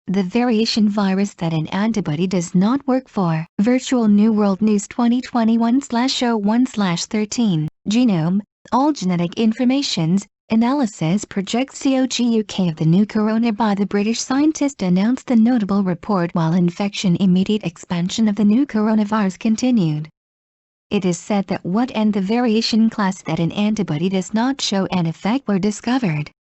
the variation virus that an antibody does not work for. Virtual New World News 2021/01/13. Genome, all genetic informations, analysis projects COGUK of the new corona by the British scientist announced the notable report while infection immediate expansion of the new coronavirus continued. It is said that what and the variation class that an antibody does not show an effect were discovered.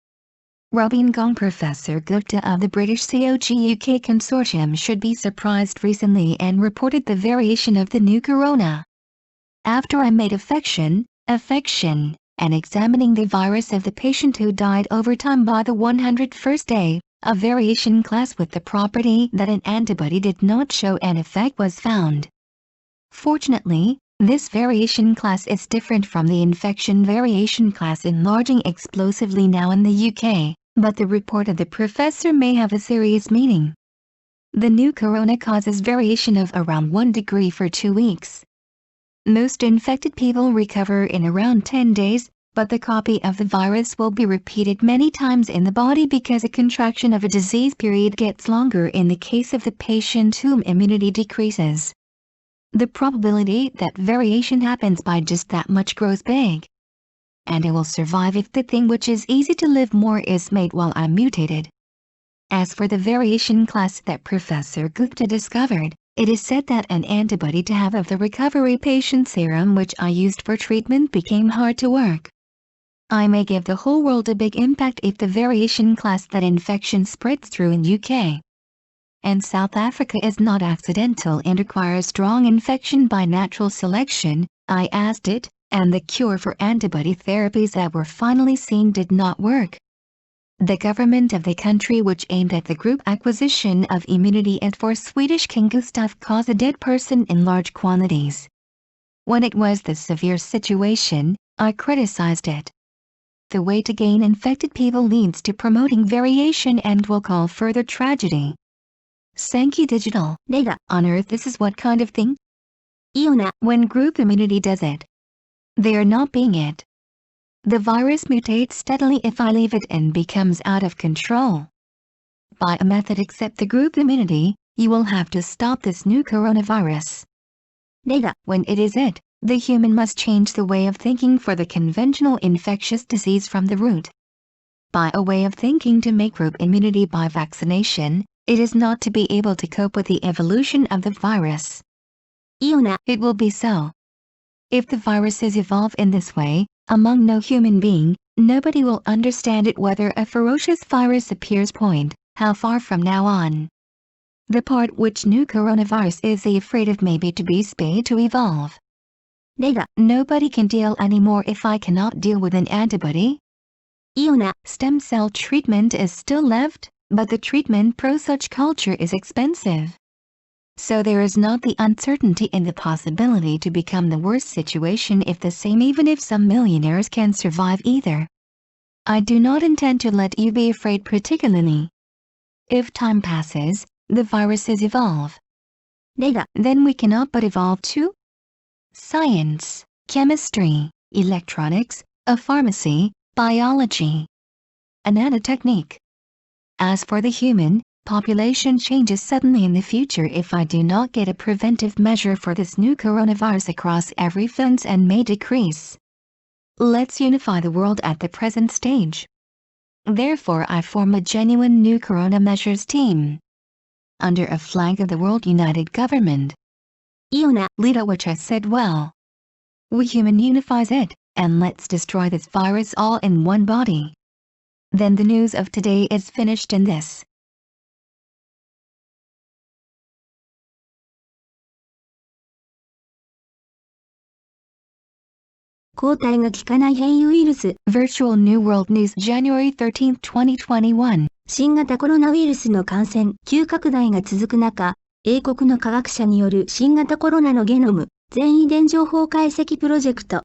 Robin Gong Professor Gupta of the British COGUK consortium should be surprised recently and reported the variation of the new corona. After I made affection, and examining the virus of the patient who died over time by the 101st day, a variation class with the property that an antibody did not show an effect was found. Fortunately, this variation class is different from the infection variation class enlarging explosively now in the UK, but the report of the professor may have a serious meaning. The new corona causes variation of around 1 degree for 2 weeks. Most infected people recover in around 10 days, but the copy of the virus will be repeated many times in the body because a contraction of a disease period gets longer in the case of the patient whom immunity decreases. The probability that variation happens by just that much grows big. And it will survive if the thing which is easy to live more is made while I'm mutated. As for the variation class that Professor Gupta discovered, it is said that an antibody to have of the recovery patient serum which I used for treatment became hard to work. I may give the whole world a big impact if the variation class that infection spreads through in UK and South Africa is not accidental and requires strong infection by natural selection, I asked it, and the cure for antibody therapies that were finally seen did not work. The government of the country which aimed at the group acquisition of immunity and for Swedish King Gustaf caused a dead person in large quantities. When it was the severe situation, I criticized it. The way to gain infected people leads to promoting variation and will call further tragedy. Sankey Digital. Data. On Earth this is what kind of thing? Iona. When group immunity does it. They are not being it. The virus mutates steadily if I leave it and becomes out of control. By a method except the group immunity, you will have to stop this new coronavirus. Data. When it is it, the human must change the way of thinking for the conventional infectious disease from the root. By a way of thinking to make group immunity by vaccination, it is not to be able to cope with the evolution of the virus. Iona. It will be so. If the viruses evolve in this way, among no human being, nobody will understand it whether a ferocious virus appears. How far from now on? The part which new coronavirus is afraid of may be to be spayed to evolve. Data. Nobody can deal anymore if I cannot deal with an antibody. Iona. Stem cell treatment is still left, but the treatment pro such culture is expensive. So there is not the uncertainty in the possibility to become the worst situation if the same even if some millionaires can survive either. I do not intend to let you be afraid particularly. If time passes, the viruses evolve. Data. Then we cannot but evolve too. Science, chemistry, electronics, a pharmacy, biology, a nanotechnique. As for the human, population changes suddenly in the future if I do not get a preventive measure for this new coronavirus across every fence and may decrease. Let's unify the world at the present stage. Therefore I form a genuine new corona measures team. Under a flag of the World United Government. Iona. Lita, which I said well. We human unifies it, and let's destroy this virus all in one body. Then the news of today is finished in this.抗体が効かない変異ウイルス Virtual New World News January 13, 2021新型コロナウイルスの感染急拡大が続く中、英国の科学者による新型コロナのゲノム全遺伝情報解析プロジェクト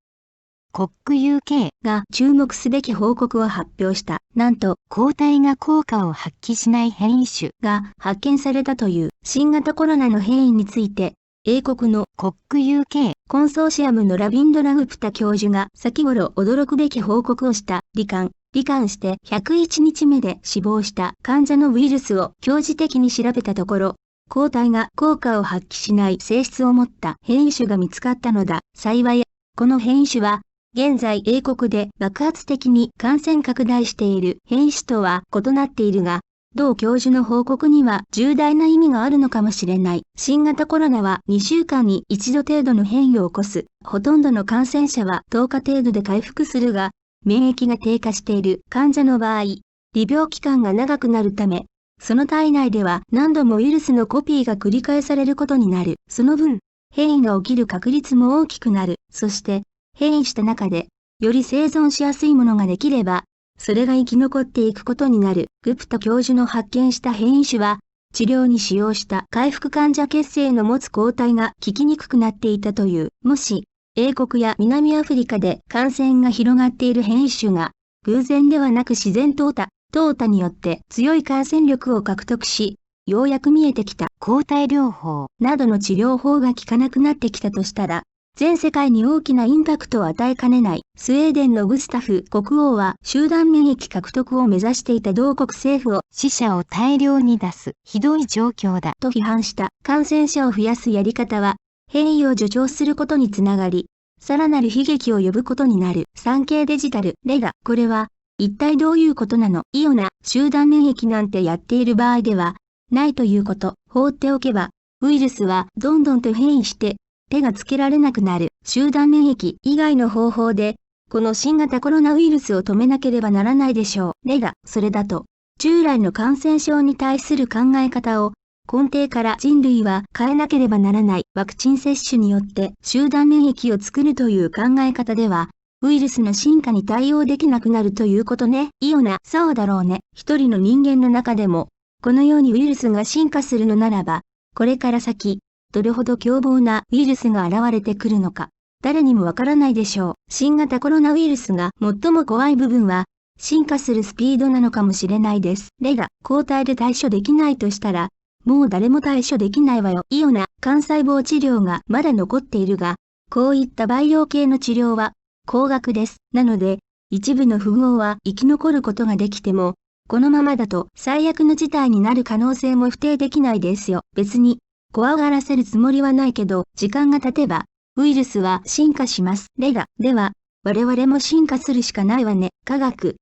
COGUK が注目すべき報告を発表した。なんと、抗体が効果を発揮しない変異種が発見されたという新型コロナの変異について、英国のCOGUKコンソーシアムのラビンドラ・グプタ教授が先頃驚くべき報告をした。罹患罹患して101日目で死亡した患者のウイルスを教示的に調べたところ、抗体が効果を発揮しない性質を持った変異種が見つかったのだ。幸い、この変異種は、現在英国で爆発的に感染拡大している変異種とは異なっているが、同教授の報告には重大な意味があるのかもしれない。新型コロナは2週間に1度程度の変異を起こす。ほとんどの感染者は10日程度で回復するが、免疫が低下している患者の場合、利病期間が長くなるため、その体内では何度もウイルスのコピーが繰り返されることになる。その分、変異が起きる確率も大きくなる。そして、変異した中で、より生存しやすいものができれば、それが生き残っていくことになる。グプタ教授の発見した変異種は、治療に使用した回復患者血清の持つ抗体が効きにくくなっていたという。もし、英国や南アフリカで感染が広がっている変異種が、偶然ではなく自然淘汰によって強い感染力を獲得し、ようやく見えてきた抗体療法などの治療法が効かなくなってきたとしたら、全世界に大きなインパクトを与えかねない。スウェーデンのグスタフ国王は集団免疫獲得を目指していた同国政府を死者を大量に出すひどい状況だと批判した。感染者を増やすやり方は変異を助長することにつながり、さらなる悲劇を呼ぶことになる。産経デジタルレガ。これは一体どういうことなの？イオナ、集団免疫なんてやっている場合ではないということ。放っておけばウイルスはどんどんと変異して手がつけられなくなる。集団免疫以外の方法で、この新型コロナウイルスを止めなければならないでしょう。レガ、それだと、従来の感染症に対する考え方を、根底から人類は変えなければならない。ワクチン接種によって集団免疫を作るという考え方では、ウイルスの進化に対応できなくなるということね。イオナ、そうだろうね。一人の人間の中でも、このようにウイルスが進化するのならば、これから先、どれほど凶暴なウイルスが現れてくるのか、誰にもわからないでしょう。新型コロナウイルスが最も怖い部分は、進化するスピードなのかもしれないです。レガ、抗体で対処できないとしたら、もう誰も対処できないわよ。イオナ、幹細胞治療がまだ残っているが、こういった培養系の治療は、高額です。なので、一部の符号は生き残ることができても、このままだと最悪の事態になる可能性も否定できないですよ。別に、怖がらせるつもりはないけど、時間が経てば、ウイルスは進化します。レガ、では、我々も進化するしかないわね。科学、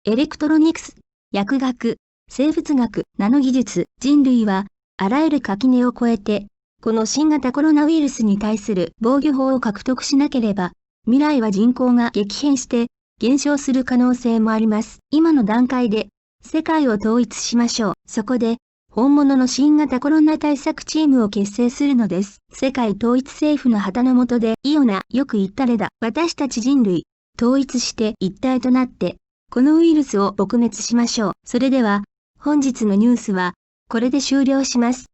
エレクトロニクス、薬学、生物学、ナノ技術、人類は、あらゆる垣根を越えて、この新型コロナウイルスに対する防御法を獲得しなければ、未来は人口が激変して、減少する可能性もあります。今の段階で、世界を統一しましょう。そこで、本物の新型コロナ対策チームを結成するのです。世界統一政府の旗の下で、イオナ、よく言ったれだ。私たち人類、統一して一体となって、このウイルスを撲滅しましょう。それでは、本日のニュースは、これで終了します。